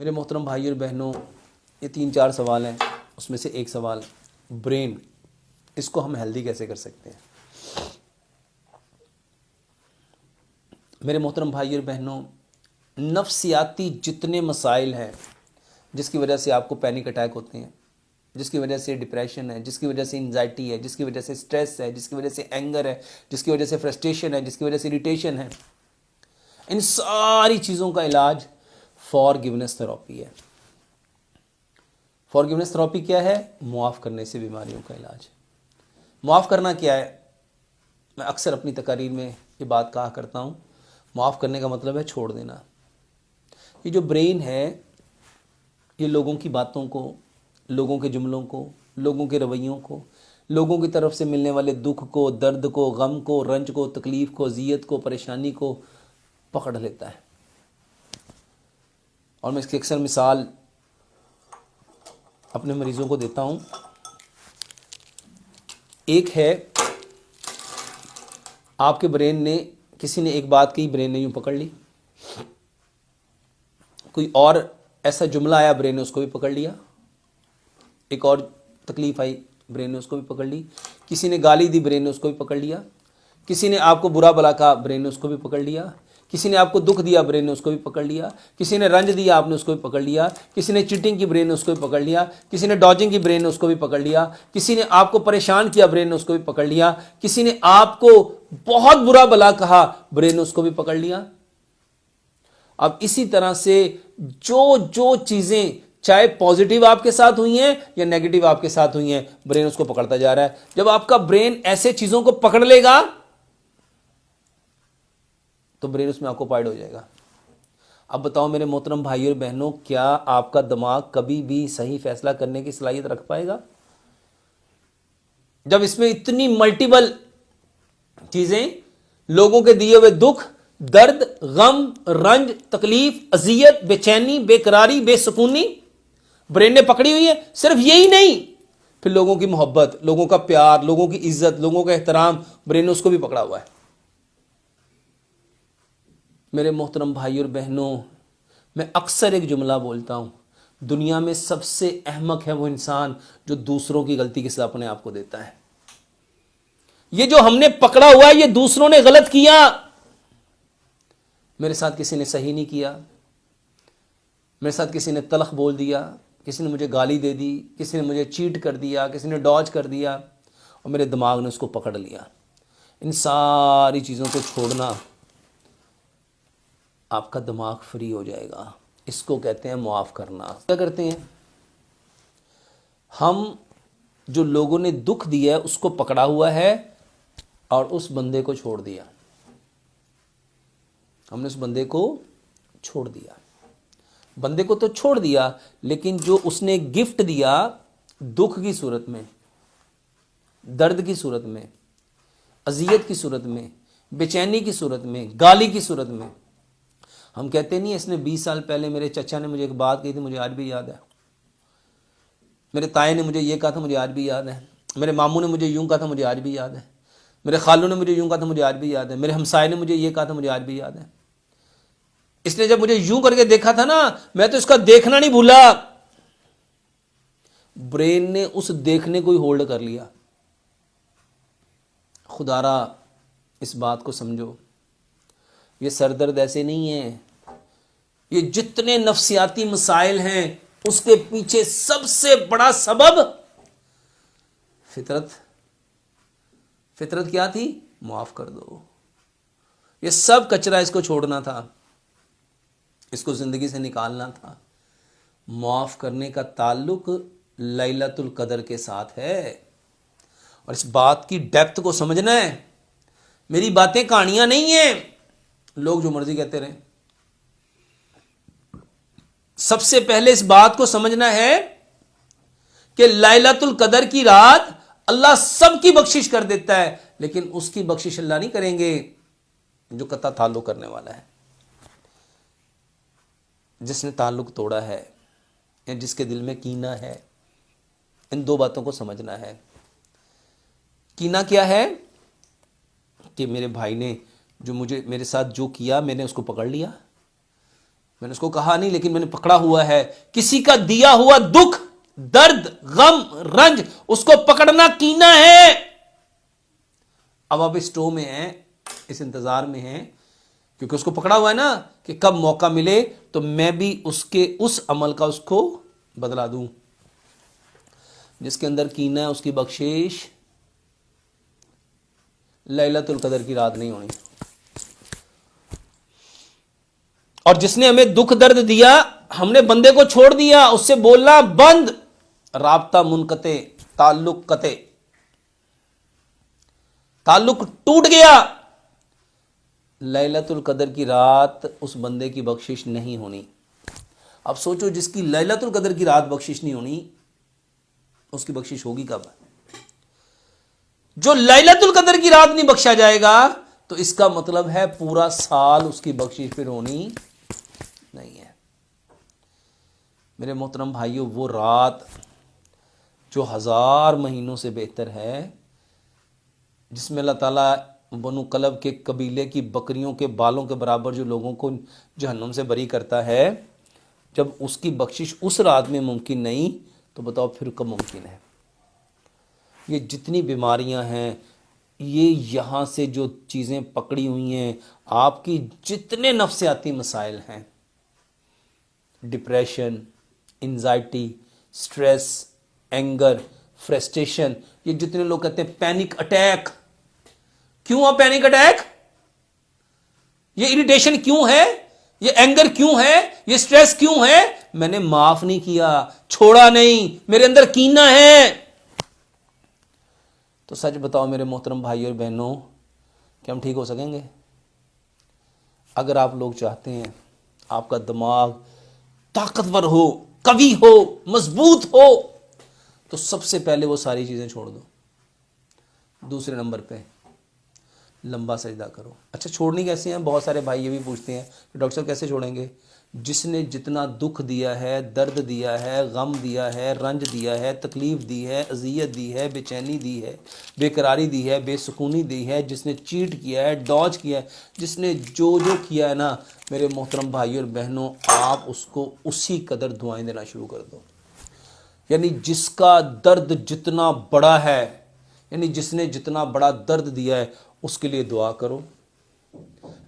मेरे मोहतरम भाई और बहनों, ये 3-4 सवाल हैं, उसमें से एक सवाल ब्रेन, इसको हम हेल्दी कैसे कर सकते हैं। मेरे मोहतरम भाई और बहनों, नफ्सियाती जितने मसाइल हैं जिसकी वजह से आपको पैनिक अटैक होते हैं, जिसकी वजह से डिप्रेशन है, जिसकी वजह से एंजाइटी है, जिसकी वजह से स्ट्रेस है, जिसकी वजह से एंगर है, जिसकी वजह से फ्रस्ट्रेशन है, जिसकी वजह से इरिटेशन है, इन सारी चीज़ों का इलाज फॉरगिवनेस थेरेपी है। फॉरगिवनेस थेरेपी क्या है? मुआफ़ करने से बीमारियों का इलाज। मुआफ़ करना क्या है? मैं अक्सर अपनी तकारीर में ये बात कहा करता हूँ, मुआफ़ करने का मतलब है छोड़ देना। ये जो ब्रेन है, ये लोगों की बातों को, लोगों के जुमलों को, लोगों के रवैयों को, लोगों की तरफ से मिलने वाले दुख को, दर्द को, गम को, रंज को, तकलीफ़ को, अज़ियत को, परेशानी को पकड़ लेता है। और मैं इसकी अक्सर मिसाल अपने मरीज़ों को देता हूँ। एक है, आपके ब्रेन ने, किसी ने एक बात कही, ब्रेन ने यूँ पकड़ ली। कोई और ऐसा जुमला आया, ब्रेन ने उसको भी पकड़ लिया। एक और तकलीफ़ आई, ब्रेन ने उसको भी पकड़ ली। किसी ने गाली दी, ब्रेन ने उसको भी पकड़ लिया। किसी ने आपको बुरा भला कहा, ब्रेन ने उसको भी पकड़ लिया। किसी ने आपको दुख दिया, ब्रेन ने उसको भी पकड़ लिया। किसी ने रंज दिया, आपने उसको भी पकड़ लिया। किसी ने चीटिंग की, ब्रेन ने उसको भी पकड़ लिया। किसी ने डॉजिंग की, ब्रेन ने उसको भी पकड़ लिया। किसी ने आपको परेशान किया, ब्रेन ने उसको भी पकड़ लिया। किसी ने आपको बहुत बुरा भला कहा, ब्रेन ने उसको भी पकड़ लिया। अब इसी तरह से जो जो चीज़ें चाहे पॉजिटिव आपके साथ हुई हैं या नेगेटिव आपके साथ हुई हैं, ब्रेन उसको पकड़ता जा रहा है। जब आपका ब्रेन ऐसे चीज़ों को पकड़ लेगा तो ब्रेन उसमें ऑक्युपाइड हो जाएगा। अब बताओ मेरे मोहतरम भाई और बहनों, क्या आपका दिमाग कभी भी सही फैसला करने की सलाहियत रख पाएगा? जब इसमें इतनी मल्टीपल चीज़ें, लोगों के दिए हुए दुख, दर्द, गम, रंज, तकलीफ, अजियत, बेचैनी, बेकरारी, बेसुकूनी ब्रेन ने पकड़ी हुई है। सिर्फ यही नहीं, फिर लोगों की मोहब्बत, लोगों का प्यार, लोगों की इज्जत, लोगों का एहतराम, ब्रेन ने उसको भी पकड़ा हुआ है। मेरे मोहतरम भाई और बहनों, मैं अक्सर एक जुमला बोलता हूँ, दुनिया में सबसे अहमक है वो इंसान जो दूसरों की गलती के साथ अपने आप को देता है। ये जो हमने पकड़ा हुआ है, ये दूसरों ने गलत किया, मेरे साथ किसी ने सही नहीं किया, मेरे साथ किसी ने तलख बोल दिया, किसी ने मुझे गाली दे दी, किसी ने मुझे चीट कर दिया, किसी ने डॉज कर दिया, और मेरे दिमाग ने उसको पकड़ लिया। इन सारी चीज़ों को छोड़ना, आपका दिमाग फ्री हो जाएगा। इसको कहते हैं मुआफ़ करना। क्या करते हैं हम? जो लोगों ने दुख दिया है उसको पकड़ा हुआ है और उस बंदे को छोड़ दिया। हमने उस बंदे को छोड़ दिया। बंदे को तो छोड़ दिया, लेकिन जो उसने गिफ्ट दिया दुख की सूरत में, दर्द की सूरत में, अजियत की सूरत में, बेचैनी की सूरत में, गाली की सूरत में, हम कहते नहीं, इसने 20 साल पहले मेरे चचा ने मुझे एक बात कही थी, मुझे आज भी याद है। मेरे ताए ने मुझे ये कहा था, मुझे आज भी याद है। मेरे मामू ने मुझे यूं कहा था, मुझे आज भी याद है। मेरे खालू ने मुझे यूं कहा था, मुझे आज भी याद है। मेरे हमसाये ने मुझे ये कहा था, मुझे आज भी याद है। इसने जब मुझे यूं करके देखा था ना, मैं तो इसका देखना नहीं भूला। ब्रेन ने उस देखने को ही होल्ड कर लिया। खुदारा इस बात को समझो, ये सरदर्द ऐसे नहीं है। ये जितने नफ्सियाती मसाइल हैं, उसके पीछे सबसे बड़ा सबब फितरत। फितरत क्या थी? माफ कर दो। ये सब कचरा इसको छोड़ना था, इसको जिंदगी से निकालना था। माफ करने का ताल्लुक लैलतुल कदर के साथ है, और इस बात की डेप्थ को समझना है। मेरी बातें कहानियां नहीं हैं, लोग जो मर्जी कहते रहे। सबसे पहले इस बात को समझना है कि लैलतुल कदर की रात अल्लाह सबकी बख्शिश कर देता है, लेकिन उसकी बख्शिश अल्लाह नहीं करेंगे जो कता ताल्लुक करने वाला है, जिसने ताल्लुक तोड़ा है या जिसके दिल में कीना है। इन दो बातों को समझना है। कीना क्या है? कि मेरे भाई ने जो मुझे, मेरे साथ जो किया, मैंने उसको पकड़ लिया, मैंने उसको कहा नहीं, लेकिन मैंने पकड़ा हुआ है। किसी का दिया हुआ दुख, दर्द, गम, रंज, उसको पकड़ना कीना है। अब आप इस टो में हैं, इस इंतजार में हैं, क्योंकि उसको पकड़ा हुआ है ना कि कब मौका मिले तो मैं भी उसके उस अमल का उसको बदला दूं। जिसके अंदर कीना है उसकी बख्शिश लैलतुल कदर की रात नहीं होनी। और जिसने हमें दुख दर्द दिया, हमने बंदे को छोड़ दिया, उससे बोलना बंद, राब्ता मुनकते, ताल्लुक कते, ताल्लुक टूट गया, लैलतुल कदर की रात उस बंदे की बख्शिश नहीं होनी। अब सोचो, जिसकी लैलतुल कदर की रात बख्शिश नहीं होनी, उसकी बख्शिश होगी कब? जो लैलतुल कदर की रात नहीं बख्शा जाएगा तो इसका मतलब है पूरा साल उसकी बख्शिश फिर होनी नहीं है। मेरे मोहतरम भाइयों, वो रात जो 1000 महीनों से बेहतर है, जिसमें अल्लाह ताला बनु कलब के कबीले की बकरियों के बालों के बराबर जो लोगों को जहन्नुम से बरी करता है, जब उसकी बख्शिश उस रात में मुमकिन नहीं तो बताओ फिर कब मुमकिन है? ये जितनी बीमारियां हैं, ये यहाँ से जो चीज़ें पकड़ी हुई हैं, आपकी जितने नफ्सियाती मसाइल हैं, depression, anxiety, stress, anger, frustration, ये जितने लोग कहते हैं पैनिक अटैक, क्यों हुआ पैनिक अटैक? ये इरिटेशन क्यों है? ये एंगर क्यों है? ये स्ट्रेस क्यों है? मैंने माफ नहीं किया, छोड़ा नहीं, मेरे अंदर कीना है। तो सच बताओ मेरे मोहतरम भाई और बहनों, कि हम ठीक हो सकेंगे? अगर आप लोग चाहते हैं आपका दिमाग ताकतवर हो, कवि हो, मजबूत हो, तो सबसे पहले वो सारी चीज़ें छोड़ दो। दूसरे नंबर पे लंबा सजदा करो। अच्छा, छोड़नी कैसे हैं? बहुत सारे भाई ये भी पूछते हैं कि डॉक्टर साहब कैसे छोड़ेंगे? जिसने जितना दुख दिया है, दर्द दिया है, गम दिया है, रंज दिया है, तकलीफ़ दी है, अजियत दी है, बेचैनी दी है, बेकरारी दी है, बेसुकूनी दी है, जिसने चीट किया है, डॉज किया है, जिसने जो जो किया है ना, मेरे मोहतरम भाई और बहनों, आप उसको उसी कदर दुआएं देना शुरू कर दो। यानी जिसका दर्द जितना बड़ा है, यानी जिसने जितना बड़ा दर्द दिया है, उसके लिए दुआ करो,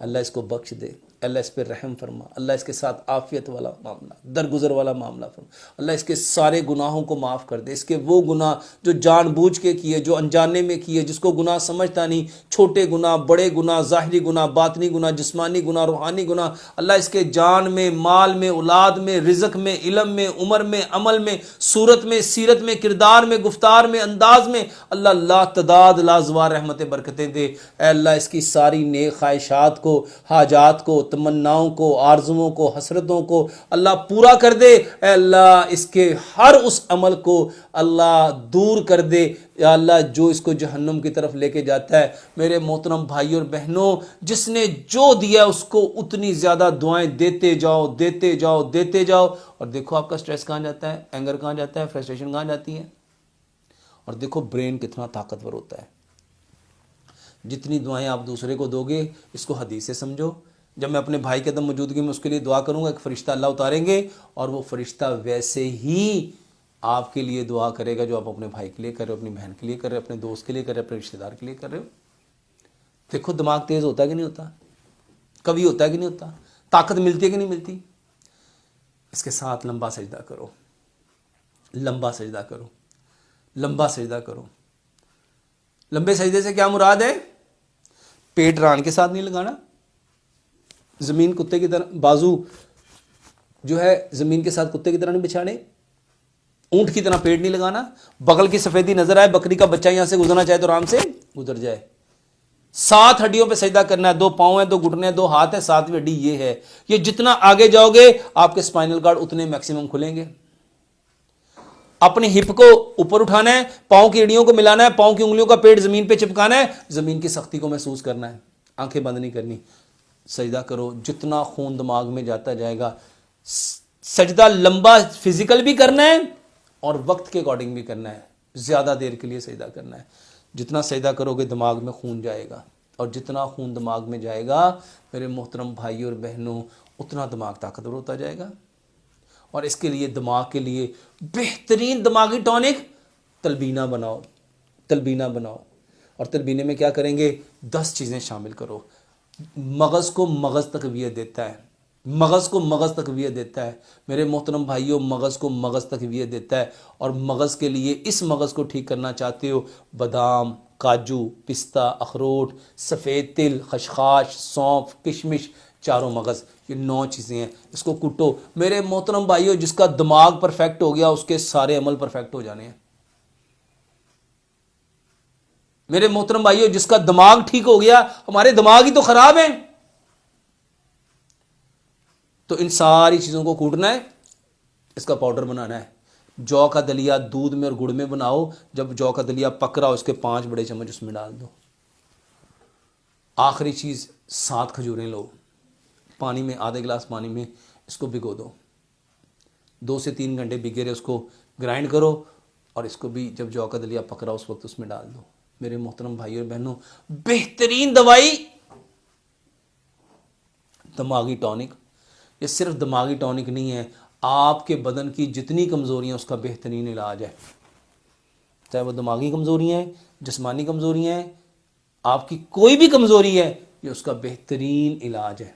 अल्लाह इसको बख्श दे, अल्लाह इस पर रहम फरमा, अल्लाह इसके साथ आफियत वाला मामला, दरगुजर वाला मामला फरमा, अल्लाह इसके सारे गुनाहों को माफ़ कर दे। इसके वो गुनाह जो जानबूझ के किए, जो अनजाने में किए, जिसको गुनाह समझता नहीं, छोटे गुनाह, बड़े गुनाह, ज़ाहिरी गुनाह, बातनी गुनाह, जिस्मानी गुनाह, रूहानी गुनाह, अल्लाह इसके जान में, माल में, औलाद में, रिज़्क़ में, इल्म में, उम्र में, अमल में, सूरत में, सीरत में, किरदार में, गुफ्तार में, अंदाज में, अल्लाह ला तदाद लाजवार रहमतें बरकतें दे। अल्लाह इसकी सारी नेक ख्वाहिशात को, हाजात को, तमन्नाओं को, आरजुओं को, हसरतों को अल्लाह पूरा कर दे। अल्लाह इसके हर उस अमल को अल्लाह दूर कर दे, या अल्लाह जो इसको जहन्नुम की तरफ लेके जाता है। मेरे मोहतरम भाई और बहनों, जिसने जो दिया उसको उतनी ज़्यादा दुआएं देते जाओ, देते जाओ, देते जाओ, और देखो आपका स्ट्रेस कहाँ जाता है, एंगर कहाँ जाता है, फ्रस्ट्रेशन कहाँ जाती है, और देखो ब्रेन कितना ताकतवर होता है। जितनी दुआएं आप दूसरे को दोगे, इसको हदीस से समझो। जब मैं अपने भाई के दम मौजूदगी में उसके लिए दुआ करूंगा, एक फ़रिश्ता अल्लाह उतारेंगे, और वो फ़रिश्ता वैसे ही आपके लिए दुआ करेगा जो आप अपने भाई के लिए कर रहे हो, अपनी बहन के लिए कर रहे हो, अपने दोस्त के लिए कर रहे हो, अपने रिश्तेदार के लिए कर रहे हो। देखो दिमाग तेज़ होता है कि नहीं होता, कभी होता है कि नहीं होता, ताकत मिलती है कि नहीं मिलती। इसके साथ लंबा सजदा करो, लंबा सजदा करो, लंबा सजदा करो। लंबे सजदे से क्या मुराद है? पेट रान के साथ नहीं लगाना, ज़मीन कुत्ते की तरह, बाजू जो है ज़मीन के साथ कुत्ते की तरह नहीं बिछाने, ऊंट की तरह पेट नहीं लगाना, बगल की सफ़ेदी नजर आए, बकरी का बच्चा यहां से गुजरना चाहे तो आराम से गुजर जाए। 7 हड्डियों पे सजदा करना है, 2 पाँव है, 2 घुटने हैं, 2 हाथ है, 7वीं हड्डी ये है। ये जितना आगे जाओगे आपके स्पाइनल कार्ड उतने मैक्सिमम खुलेंगे। अपने हिप को ऊपर उठाना है, पाँव की एड़ियों को मिलाना है, पाँव की उंगलियों का पेट जमीन पे चिपकाना है, जमीन की सख्ती को महसूस करना है, आंखें बंद नहीं करनी। सजदा करो, जितना खून दिमाग में जाता जाएगा। सजदा लंबा फिजिकल भी करना है और वक्त के अकॉर्डिंग भी करना है, ज़्यादा देर के लिए सजदा करना है। जितना सजदा करोगे दिमाग में खून जाएगा, और जितना खून दिमाग में जाएगा मेरे मोहतरम भाई और बहनों, उतना दिमाग ताकतवर होता जाएगा। और इसके लिए दिमाग के लिए बेहतरीन दिमागी टॉनिक तलबीना बनाओ, तलबीना बनाओ। और तलबीने में क्या करेंगे, 10 चीज़ें शामिल करो। मगज़ को मगज़ तक़वियत देता है, मगज़ को मगज़ तक़वियत देता है मेरे मोहतरम भाइयों, मगज़ को मगज़ तक़वियत देता है। और मगज़ के लिए, इस मगज़ को ठीक करना चाहते हो, बादाम, काजू, पिस्ता, अखरोट, सफ़ेद तिल, खशखाश, सौंफ, किशमिश, चारों मगज़, ये 9 चीज़ें हैं। इसको कूटो मेरे मोहतरम भाइयों। जिसका दिमाग परफेक्ट हो गया उसके सारे अमल परफेक्ट हो जाने हैं। मेरे मोहतरम भाइयों, जिसका दिमाग ठीक हो गया, हमारे दिमाग ही तो खराब हैं। तो इन सारी चीज़ों को कूटना है, इसका पाउडर बनाना है। जौ का दलिया दूध में और गुड़ में बनाओ। जब जौ का दलिया पक रहा हो, इसके 5 बड़े चम्मच उसमें डाल दो। आखिरी चीज़, 7 खजूरें लो, पानी में, आधे गिलास पानी में इसको भिगो दो। 2 से 3 घंटे भिगे रहे, उसको ग्राइंड करो। और इसको भी जब जौ का दलिया पक रहा हो उस वक्त उसमें डाल दो। मेरे मोहतरम भाइयों और बहनों, बेहतरीन दवाई, दिमागी टॉनिक। ये सिर्फ दिमागी टॉनिक नहीं है, आपके बदन की जितनी कमज़ोरियाँ उसका बेहतरीन इलाज है। चाहे वो दिमागी कमज़ोरियाँ हैं, जिस्मानी कमज़ोरियाँ हैं, आपकी कोई भी कमज़ोरी है, ये उसका बेहतरीन इलाज है।